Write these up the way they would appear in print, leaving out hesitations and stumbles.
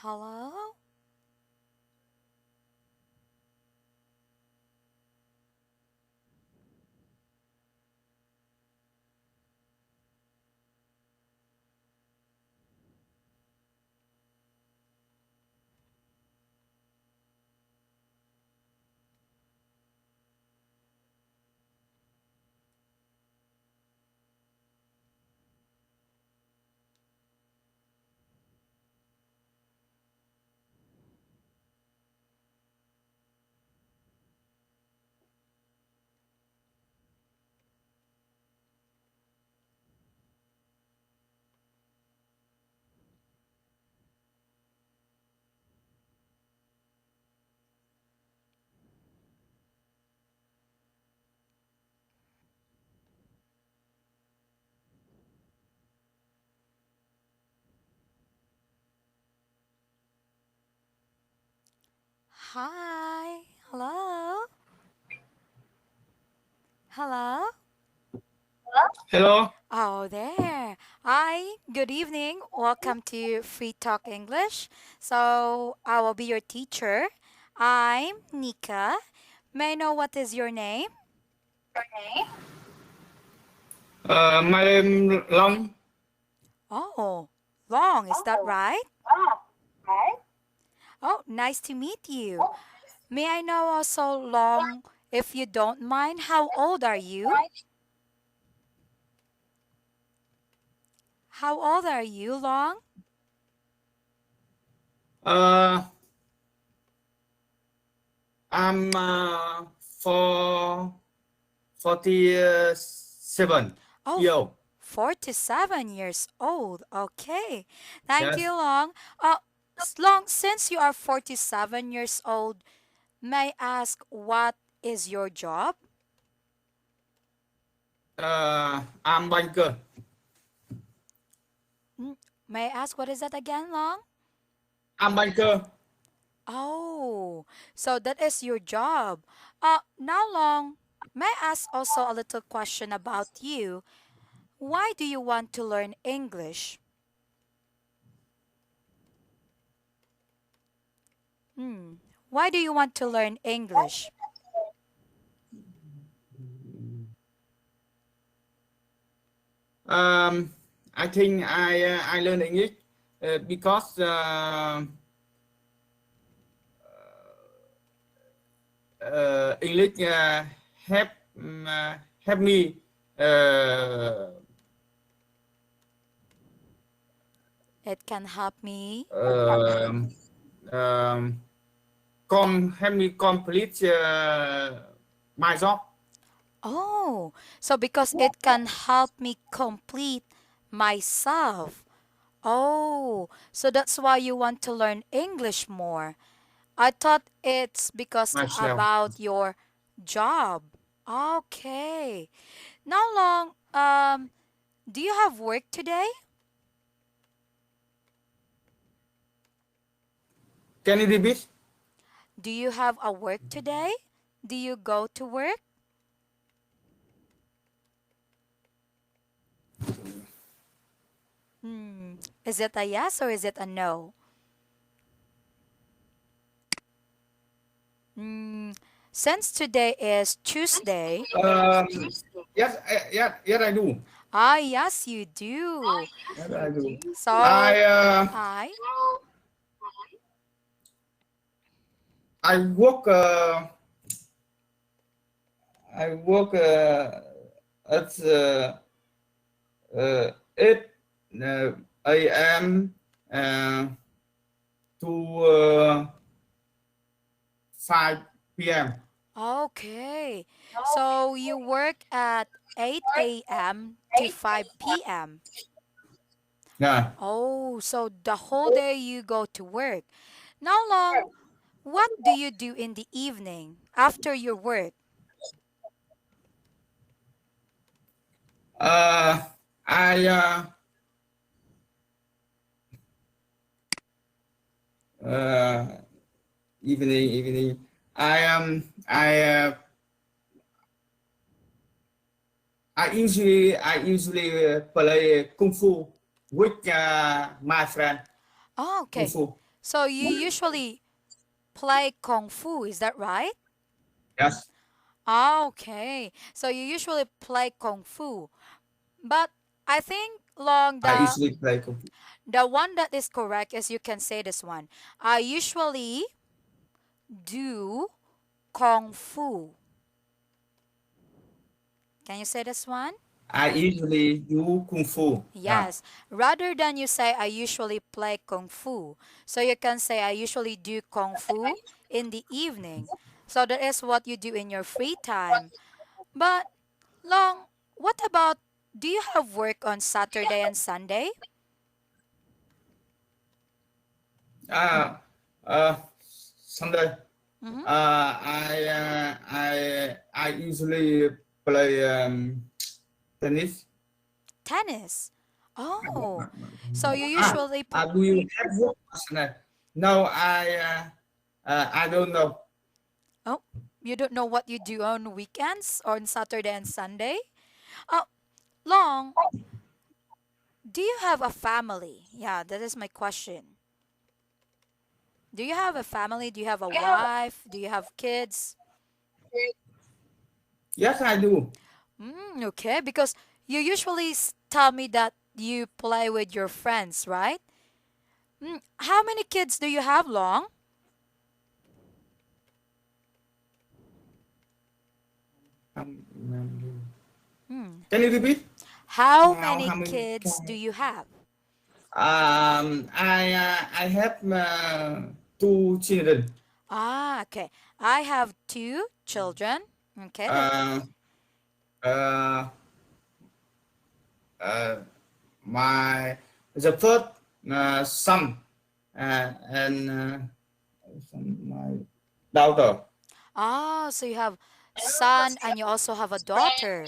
Hello? Hi. Hello? Hello? Hello. Oh, there. Hi. Good evening. Welcome to Free Talk English. So, I will be your teacher. I'm Nika. May I know what is your name? My name Long. Oh, Long. Is that right? Oh, nice to meet you. May I know also, Long, if you don't mind, how old are you? How old are you, Long? Uh, I'm for 47 Oh, year old. 47 years old. Okay. Thank you, Yes. Long. Long, since you are 47 years old, may I ask what is your job? I'm banker. Mm, May I ask what is that again, Long? I'm banker. Oh, so that is your job. Now, Long, may I ask also a little question about you? Why do you want to learn English? Hmm. Why do you want to learn English? Um, I think I learn English because English help help me uh, It can help me. um, um, help me complete my job. Oh, so because it can help me complete myself. Oh, so that's why you want to learn English more. I thought it's because Myself. about your job. Okay. Now, Long, do you have work today? Can you repeat? Do you have a work today? Do you go to work? Hmm. Is it a yes or is it a no? Hmm. Since today is Tuesday, Um, yes, yes, I do. yes, you do. Yes, I do. So, I uh, I, I work I work at 8 a.m. Uh, to 5 p.m. okay. So you work at 8 a.m. to 5 p.m. Yeah. Oh, so the whole day you go to work. Now, Long, what do you do in the evening after your work? Uh, I uh, evening. I usually play kung fu with my friend. Oh, Kung okay. fu. So you usually play kung fu, is that right? Yes, Ah, okay. So you usually play kung fu. But I think long I usually play Kung Fu. the one that is correct is you can say this one. I usually do kung fu. Can you say this one? I usually do Kung Fu. Yeah. Yes. Rather than you say I usually play kung fu. So you can say I usually do kung fu in the evening. So that is what you do in your free time. But long, what about, do you have work on Saturday and Sunday? Uh, uh, Sunday. Mm-hmm. I usually play tennis. Tennis. Oh, so you usually Do you have work on Sunday? No, I don't know. oh, you don't know what you do on weekends or on Saturday and Sunday? Oh, long, do you have a family? Yeah, that is my question. Do you have a family? Do you have a wife? Do you have kids? Yes, I do. Okay, because you usually tell me that you play with your friends, right? How many kids do you have, Long? Hmm. Can you repeat? How How many many? kids do you have? I have two children. Ah, okay. I have two children. Okay, that Uh, uh, uh, my the first son and my daughter. so you have son and you also have a daughter.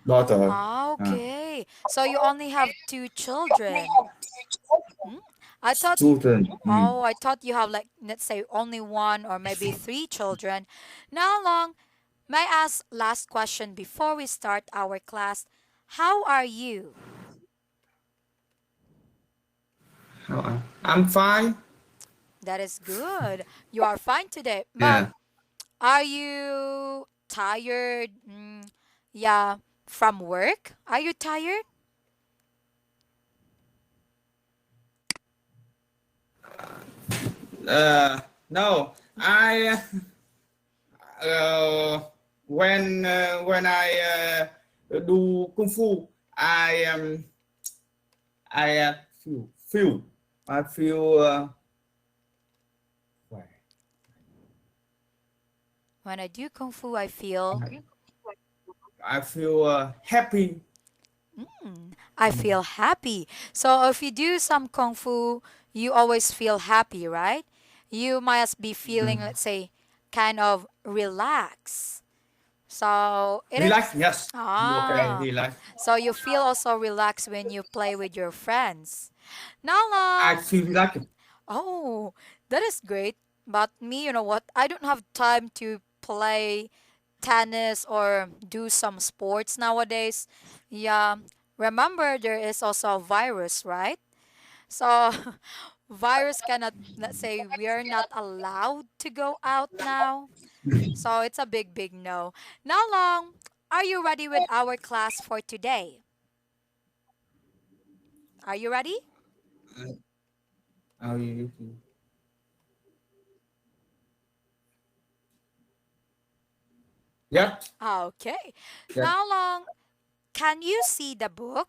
Daughter. Ah, Uh, okay. So you only have two children. Hmm? I thought, children. oh, I thought you have like, let's say only one or maybe three children. Now, Long, may I ask last question before we start our class? How are you? I'm fine. That is good. You are fine today. But Yeah. are you tired? Yeah, from work? Are you tired? No, I uh, when I do kung fu, I I feel I feel When I do kung fu, I feel happy. I feel happy. So if you do some kung fu, you always feel happy, right? You must be feeling, let's say, kind of relaxed. So it is. Relax, yes. Okay, Ah, relax. so you feel also relaxed when you play with your friends. Now, I long. feel relaxed. Oh, that is great. But me, you know what? I don't have time to play tennis or do some sports nowadays. Yeah. Remember, there is also a virus, right? So, virus cannot, let's say, we are not allowed to go out now. So, it's a big, big no. Now, Long, are you ready with our class for today? Are you ready? How you Yep. Okay. Yep. Now, Long, can you see the book?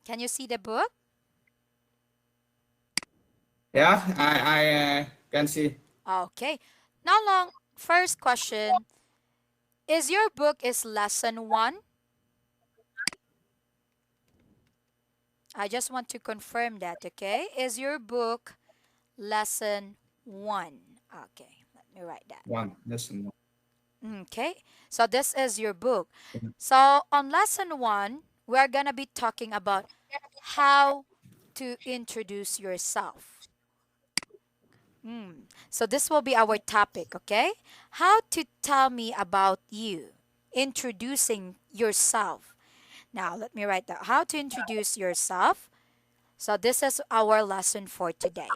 Can you see the book? Yeah, I can see. Okay. Now, Long, first question. Is your book is lesson one? I just want to confirm that, okay? Is your book lesson one? Okay, let me write that. One. Listen. Okay, so this is your book. So on lesson one, we're gonna be talking about how to introduce yourself. So this will be our topic, okay? How to tell me about you. Introducing yourself. Now, let me write that. How to introduce yourself. So this is our lesson for today.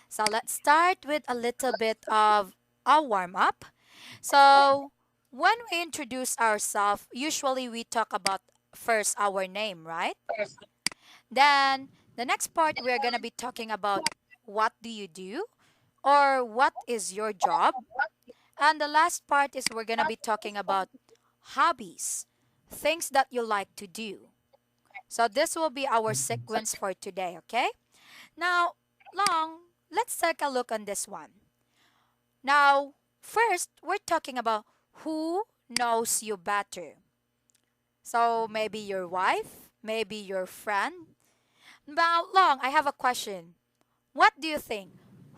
So let's start with a little bit of a warm up. So when we introduce ourselves, usually we talk about first our name, right? Then the next part we're going to be talking about what do you do or what is your job? And the last part is we're going to be talking about hobbies, things that you like to do. So this will be our sequence for today, okay? Now, Long, let's take a look on this one. Now, first, we're talking about who knows you better. So maybe your wife, maybe your friend. Now, Long, I have a question. What do you think?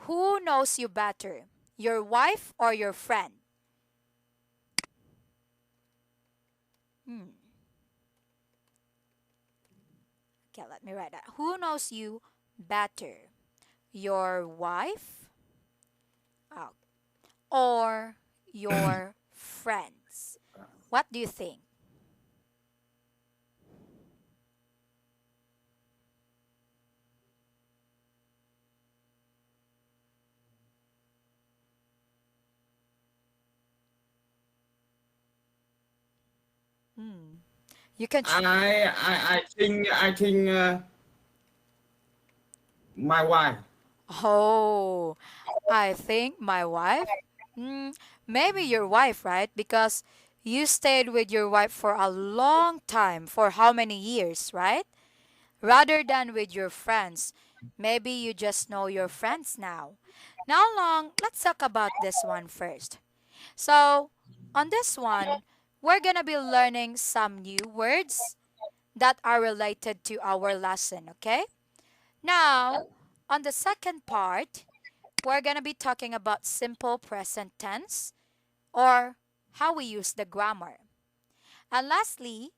Who knows you better? Your wife or your friend? Hmm. Okay, let me write that. Who knows you better? Your wife oh, or your friends? What do you think? Hmm. You can. I think my wife. Oh, I think my wife. Mm, maybe your wife, right? Because you stayed with your wife for a long time. For how many years, right? Rather than with your friends. Maybe you just know your friends now. Now, Long, let's talk about this one first. So, on this one, we're gonna be learning some new words that are related to our lesson, okay? Now, on the second part, we're going to be talking about simple present tense or how we use the grammar. And lastly,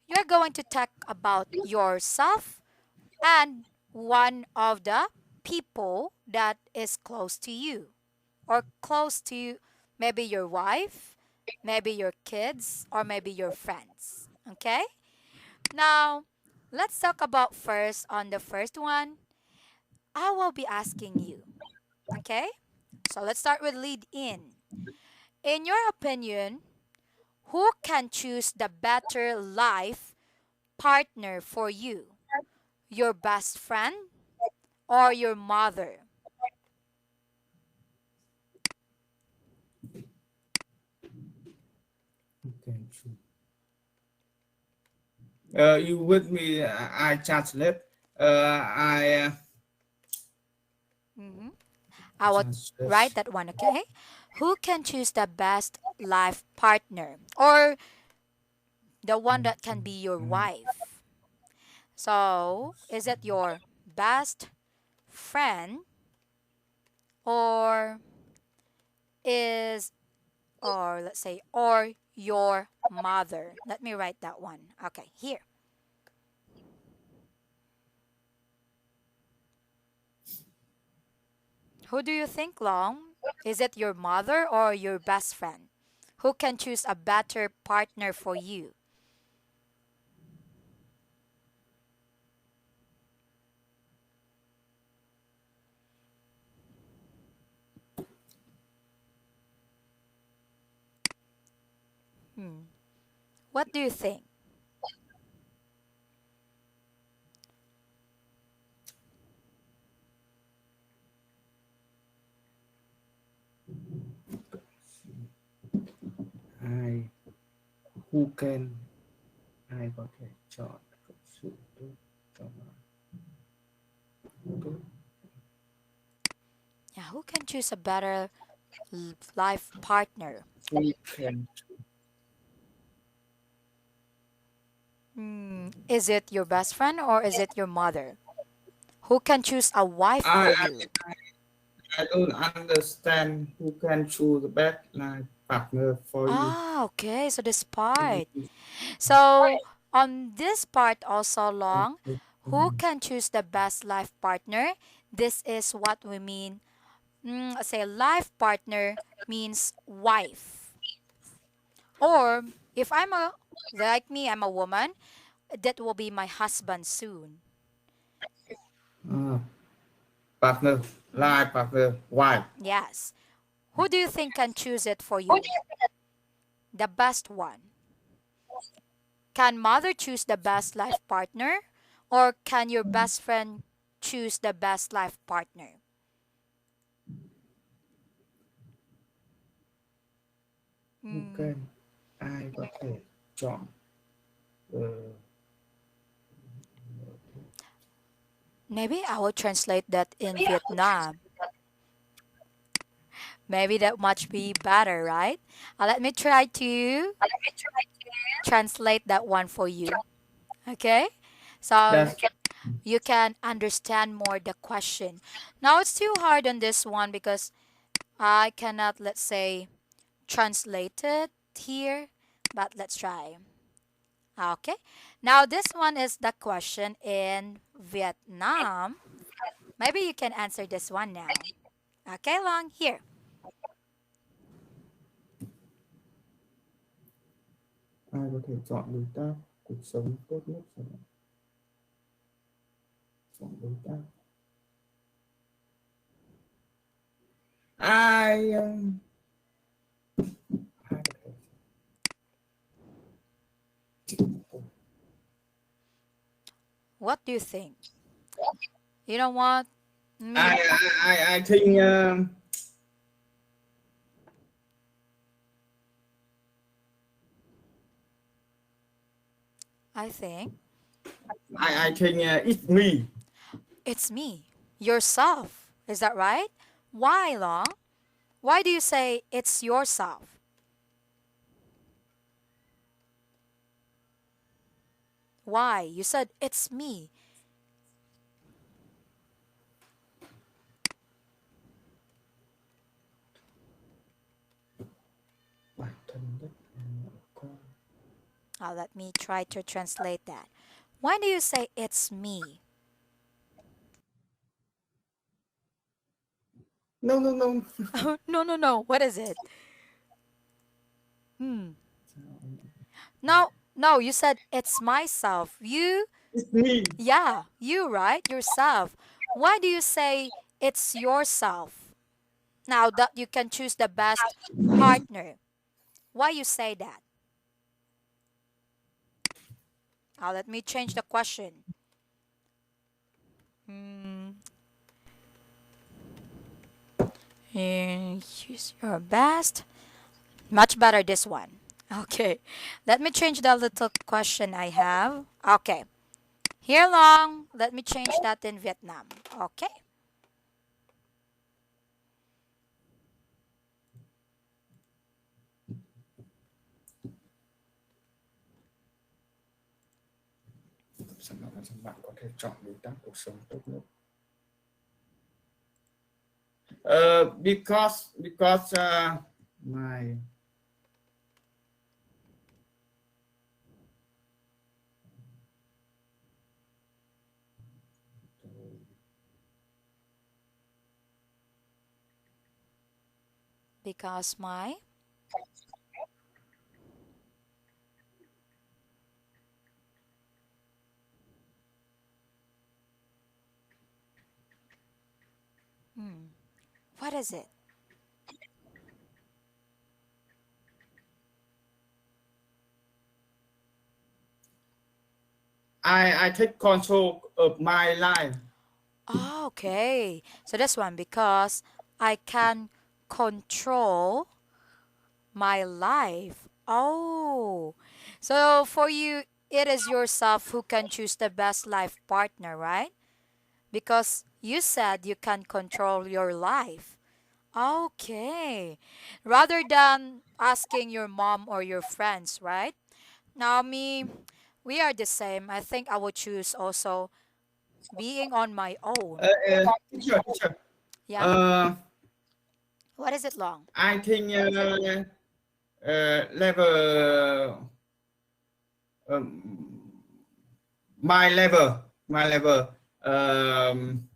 you're going to talk about yourself and one of the people that is close to you or close to maybe your wife, maybe your kids, or maybe your friends. Okay? Now, let's talk about first on the first one. I will be asking you. Okay? So let's start with lead in. In your opinion, who can choose the better life partner for you? Your best friend or your mother? Okay. You with me? I translate. Mhm. I will write Translate. that one, okay? Who can choose the best life partner or the one that can be your wife? So, is it your best friend or is or let's say or your mother? Let me write that one. Okay, here. Who do you think, Long? Is it your mother or your best friend? Who can choose a better partner for you? Hmm. What do you think? Ai who can ai có thể chọn cộng sự tốt cho bạn tốt Yeah, who can choose a better life partner? who can Is it your best friend or is it your mother? Who can choose a wife for I, you? I don't understand who can choose the best life partner for you. Ah, okay. So this part. So on this part also, Long, who can choose the best life partner? This is what we mean. Say life partner means wife. Or if I'm a like me, I'm a woman, that will be my husband soon. Uh, partner, life partner, wife. Yes. Who do you think can choose it for you? The best one. Can mother choose the best life partner? Or can your best friend choose the best life partner? Who Hmm. can? Ai có thể chọn uh, Maybe I will translate that in Vietnam. Maybe that much be better, right? Let me try to translate that one for you. Okay? So that's you can understand more the question. Now it's too hard on this one because I cannot, let's say, translate it here, but let's try. Okay. Now this one is the question in Vietnam. Maybe you can answer this one now. Okay, Long, here. ai có thể chọn đối tác cuộc sống tốt nhất cho bạn. Chọn đối tác. Ai ai có thể What do you think? You know what? Me, I think I think I think it's me. it's me, yourself. Is that right? Why, Long? Why do you say it's yourself? Why? You said it's me. Bản thân đất con. Let me try to translate that. Why do you say it's me? No, no, no. No, no, no. What is it? Hmm. No, no, you said it's myself. You, It's me. yeah, you, right? Yourself. Why do you say it's yourself? Now that you can choose the best partner. Why you say that? Let me change the question. Hmm. Choose your best. Much better this one. Okay. Let me change the little question I have. Okay. Here long. Let me change that in Vietnam. Okay. Bạn có thể chọn đối tác cuộc sống tốt nhất. Because my Because my. Hmm. What is it? I take control of my life. Oh, okay. So this one because I can control my life. Oh. So for you, it is yourself who can choose the best life partner, right? Because you said you can control your life. Okay. Rather than asking your mom or your friends, right? Now, me, we are the same. I think I would choose also being on my own. Teacher. Yeah? Uh, What is it long? I think level um, my level um,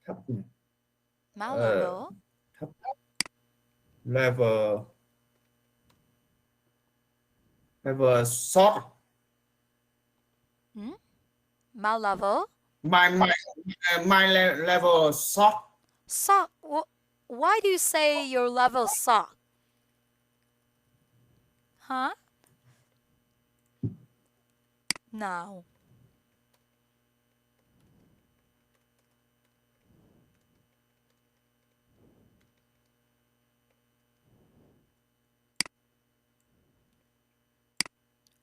thấp nhỉ? My Ờ, level? thấp level short Hmm? My level? My level suck. Suck. Why do you say your level suck? Huh? Now.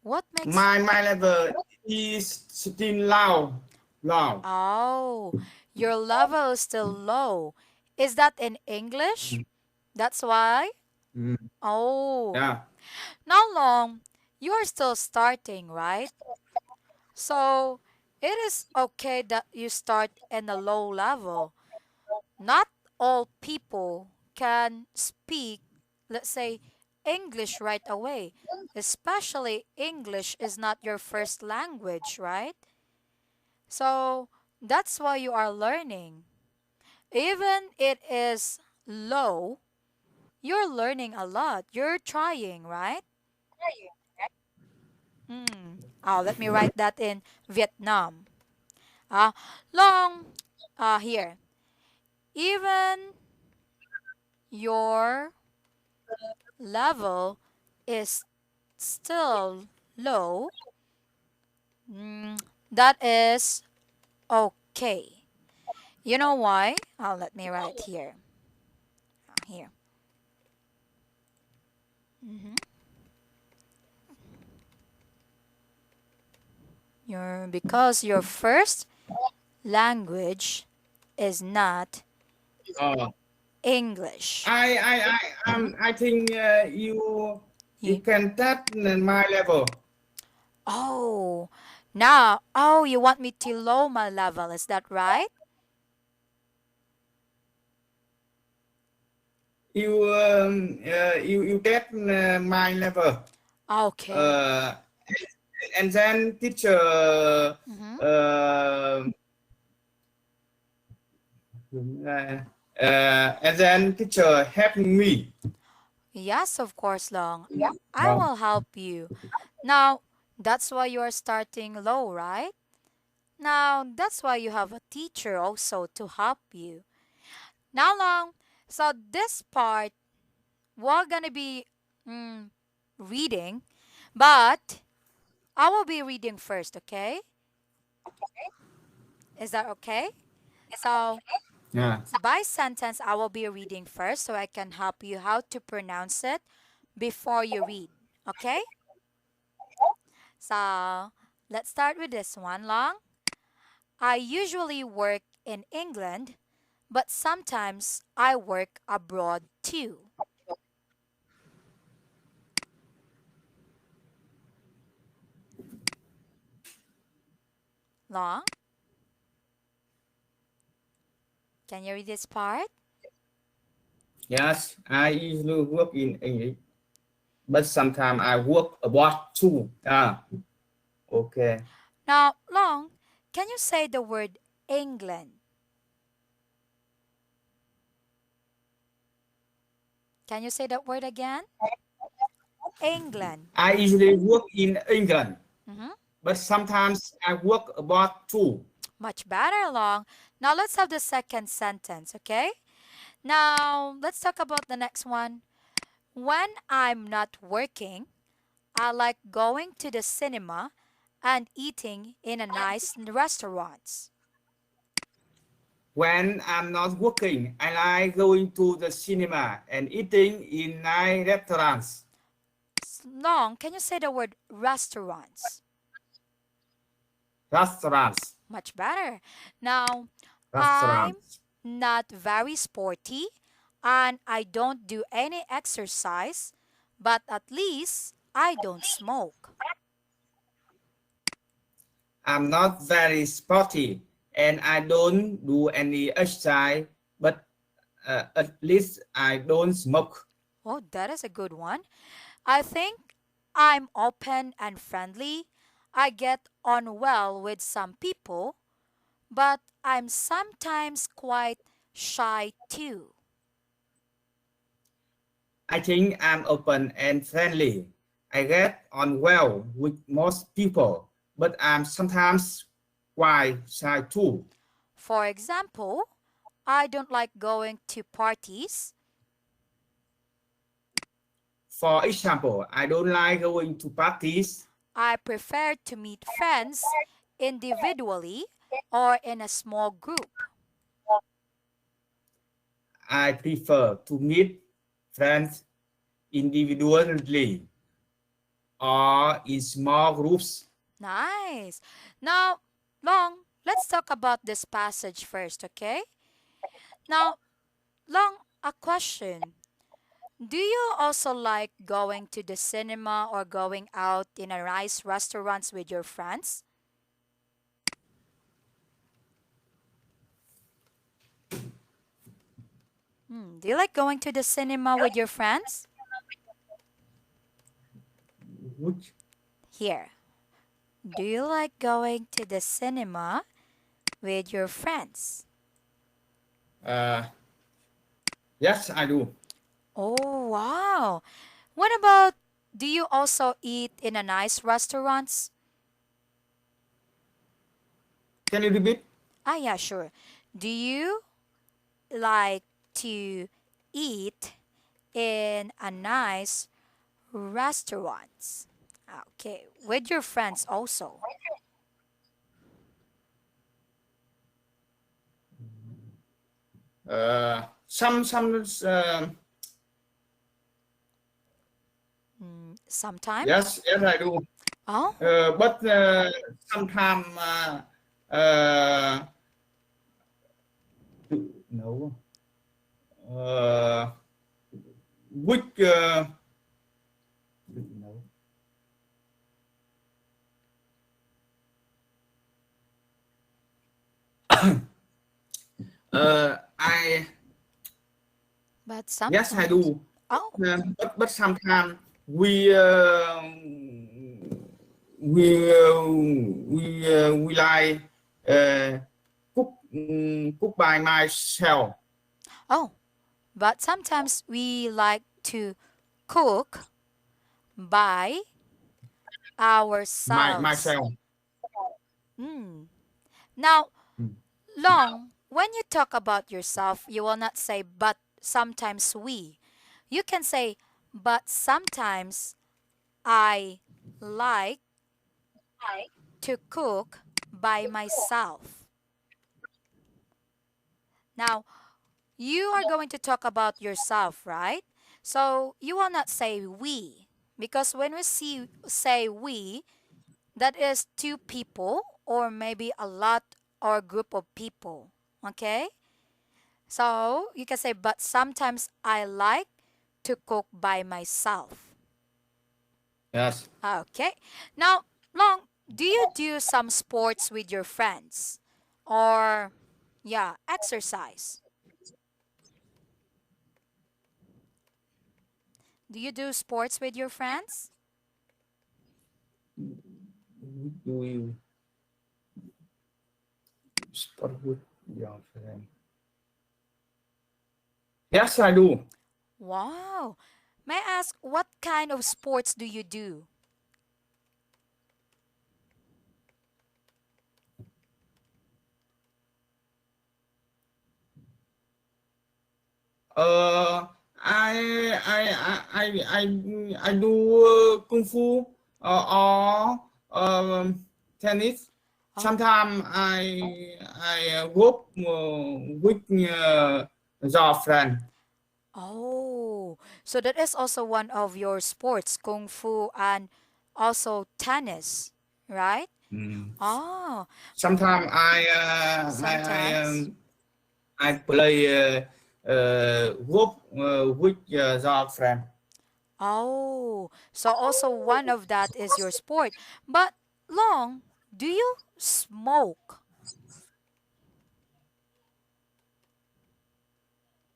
What makes... My level is still low. Oh, your level is still low. Is that in English? Mm, That's why? mm, Oh, yeah. now long, you are still starting, right? So, it is okay that you start in a low level. Not all people can speak, let's say, English right away. Especially English is not your first language, right? So, that's why you are learning. Even it is low, you're learning a lot. You're trying, right? Let me write that in Vietnam. Uh, long, here. Even your level is still low, mm, that is okay. You know why? Let me write here. Here. hmm because your first language is not Uh, English. I think you You, can test my level. oh, now, oh, you want me to lower my level, is that right? You test my level. Okay. Uh, and then teacher Mm-hmm. and then teacher helping me. Yes, of course, Long. I Vâng. will help you. Now, that's why you are starting low, right? Now, that's why you have a teacher also to help you. Now, Long, so this part, we're gonna be mm, reading, but I will be reading first, okay? Is that okay? So, Yeah. by sentence, I will be reading first so I can help you how to pronounce it before you read, okay? So, let's start with this one, Long. I usually work in England, but sometimes I work abroad too. Long, can you read this part? Yes, I usually work in English, but sometimes I work abroad too. Ah, okay. Now, Long, can you say the word England? Can you say that word again? England. I usually work in England, hmm but sometimes I work abroad too. Much better, Long. Now, let's have the second sentence, okay? Now, let's talk about the next one. When I'm not working, I like going to the cinema and eating in a nice restaurants. When I'm not working, I like going to the cinema and eating in nice restaurants. Long, can you say the word restaurants? Restaurants. Much better. Now, I'm Restaurants. not very sporty and I don't do any exercise, but at least I don't smoke. I'm not very sporty and I don't do any exercise, but at least I don't smoke. Oh, that is a good one. I think I'm open and friendly. I get on well with some people, but I'm sometimes quite shy too. I think I'm open and friendly. I get on well with most people, but I'm sometimes quite shy too. For example, I don't like going to parties. For example, I don't like going to parties. I prefer to meet friends individually or in a small group. I prefer to meet friends individually or in small groups. Nice. Now, Long, let's talk about this passage first, okay? Now, Long, a question. Do you also like going to the cinema or going out in a nice restaurants with your friends? Do you like going to the cinema with your friends? Which, Here. Do you like going to the cinema with your friends? uh, yes, I do. Oh, wow. What about, do you also eat in a nice restaurants? Can you repeat? Ah, yeah, sure. Do you like to eat in a nice restaurants? Okay, with your friends also. Some Sometimes? yes, I do. Oh, But sometimes uh, no. Which no. I but yes, I sometimes. do. Oh, But sometimes we we like uh, cook by myself. oh, but sometimes we like to cook by ourselves. Myself. Mm. Now, Mm. Long, when you talk about yourself, you will not say, but sometimes we. You can say, but sometimes I like to cook by myself. Now, you are going to talk about yourself, right? So you will not say we, because when we say we, that is two people or maybe a lot or group of people. Okay? So you can say, but sometimes I like to cook by myself. Yes. Okay. Now, Long, do you do some sports with your friends? Or, yeah, exercise? Do you do sports with your friends? Do you sport with your friend? Yes, I do. Wow. May I ask, what kind of sports do you do? Uh, I do kung fu or tennis. Oh, Sometimes I work with your friend. oh. So that is also one of your sports, kung fu and also tennis, right? Mm. Oh, Sometimes sometimes. I play golf with your friend. Oh, so also one of that is your sport. But Long, do you smoke?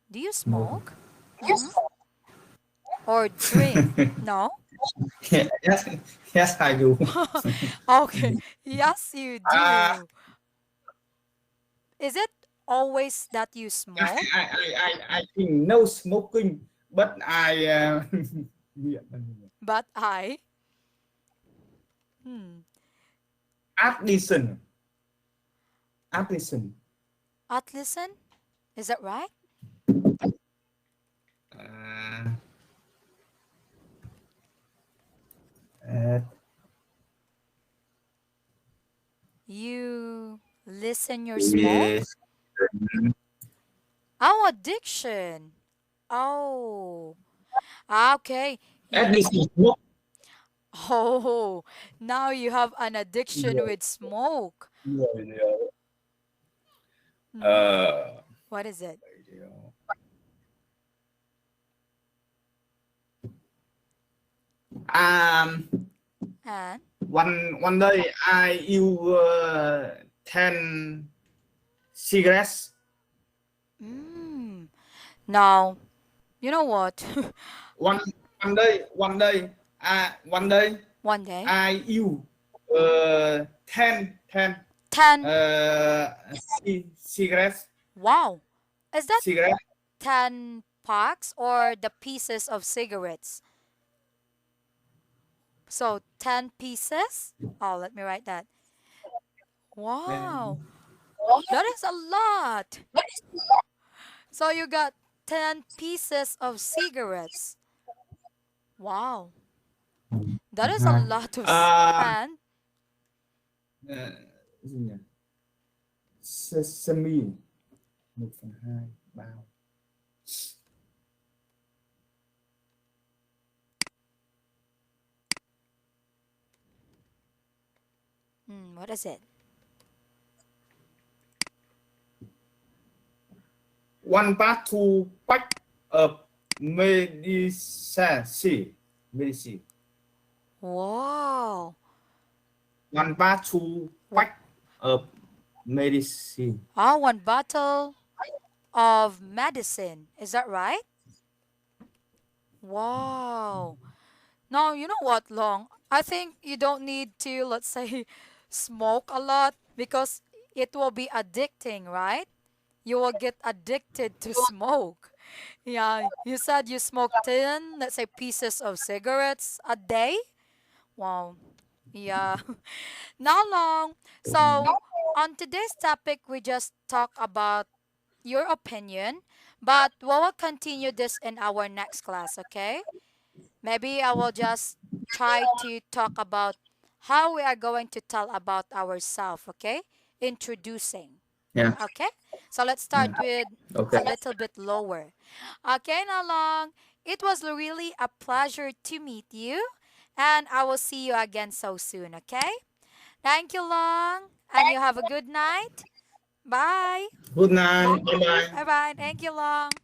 Do you Smoke. smoke? Mm-hmm. Or drink? No? Yes, yes, I do. Okay. Yes, you Uh, do. Is it always that you smoke? I think no smoking, but I But I. Hmm. addiction. Addison. Atlison? Is that right? Uh, uh, You listen your smoke? yes. Oh, addiction. Oh, okay. Addison smoke. Oh, now you have an addiction Rồi, with smoke. rồi. Hmm? Uh, What is it? um, And one day I use 10 cigarettes. mm, now, you know what? One one day One day, I use 10 10. uh, cigarettes. Wow. Is that Cigarette. 10 packs or the pieces of cigarettes? So 10 pieces? Oh, let me write that. Wow. That is a lot. So you got 10 pieces of cigarettes. Wow. That is a lot of Uh, and gì nhỉ? Sesame 1/2 bao. what is it? One part two pack of medicine. Medicine. Wow. One part two Wha- pack of medicine. Ah, one bottle of medicine. Is that right? Wow. Now, you know what, Long? I think you don't need to, let's say, smoke a lot because it will be addicting, right? You will get addicted to smoke. Yeah, you said you smoke 10, let's say, pieces of cigarettes a day. Wow. Yeah. Now, Long. So, on today's topic, we just talk about your opinion, but we will continue this in our next class, okay? Maybe I will just try to talk about how we are going to tell about ourselves, okay? Introducing. Yeah. Okay? So let's start Yeah. with Okay. a little bit lower. Okay, Nalong, it was really a pleasure to meet you, and I will see you again so soon, okay? Thank you, Long, and you have a good night. Bye. Good night. Bye bye. Bye bye. Thank you, Long.